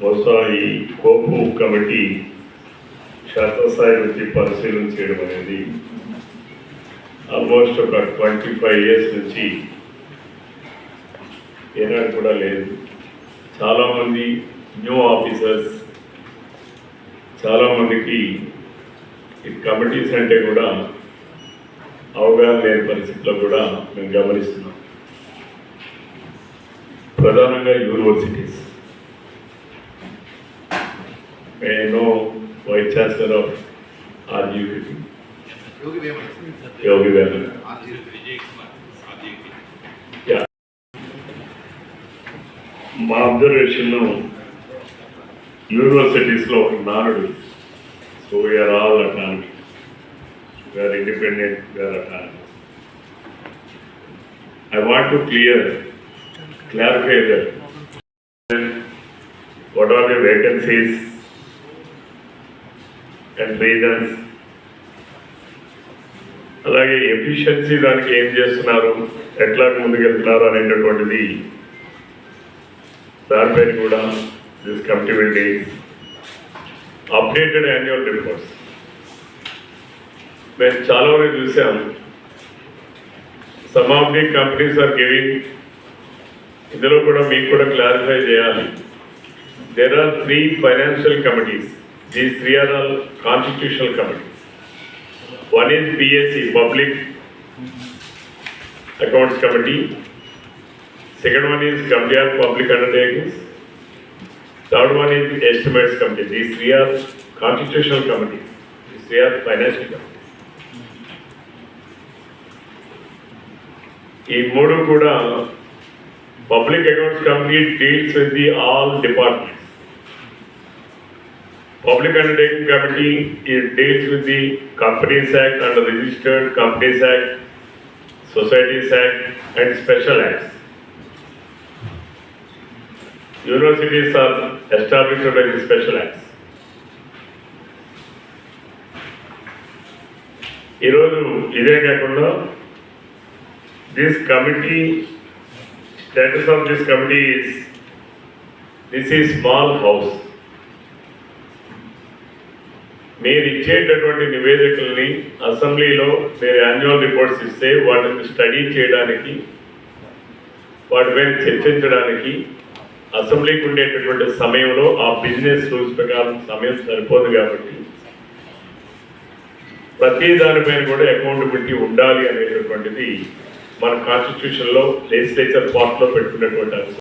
బహుశా ఈ కోపు కమిటీ క్షేత్రస్థాయి నుంచి పరిశీలన చేయడం అనేది ఆల్మోస్ట్ ఒక 25 years నుంచి ఏనాడు కూడా లేదు. చాలామంది న్యూ ఆఫీసర్స్, చాలామందికి ఈ కమిటీస్ అంటే కూడా అవగాహన లేని పరిస్థితిలో కూడా మేము గమనిస్తున్నాం. ప్రధానంగా universities. I know Vice Chancellor of RGUP, Yogi Veman. Yeah. మా అబ్జర్వేషన్ యూనివర్సిటీస్లో ఒక నానుడు, so we are all autonomy, we are independent, we are autonomy. I want to clarify that what are the vacancies and reasons, అలాగే ఎఫిషియన్సీ దానికి ఏం చేస్తున్నారు, ఎట్లా ముందుకెళ్తున్నారు అనేటటువంటిది దానిపైన కూడా this committee will take updated annual reports. మేము చాలా వరకు చూసాం, some of the companies are giving, ఇందులో కూడా మీకు కూడా క్లారిఫై చేయాలి. There are 3 financial committees. These 3 are all constitutional committees. One is PSC, Public Accounts Committee. Second one is Committee on Public Undertakings. Third one is Estimates Committee. These 3 are constitutional committees. These 3 are financial committees. ఈ మూడు కూడా public accounts committee deals with the all departments. Public Undertaking Committee it deals with the Companies Act and the Registered Companies Act, Societies Act and Special Acts. Universities are established by the Special Acts. ఈరోజు ఇదే కాకుండా this committee, status of this committee is, this is small house. మీరు ఇచ్చేటటువంటి నివేదికల్ని అసెంబ్లీలో మీరు annual reports ఇస్తే వాటిని study చేయడానికి, వాటిపైన చర్చించడానికి అసెంబ్లీకి ఉండేటటువంటి సమయంలో ఆ బిజినెస్ రూల్స్ ప్రకారం సమయం సరిపోదు. కాబట్టి ప్రతి దానిపైన కూడా అకౌంటబిలిటీ ఉండాలి అనేటటువంటిది మన కాన్స్టిట్యూషన్లో లెజిస్లేచర్ పార్ట్లో పెట్టుకున్నటువంటి అంశం.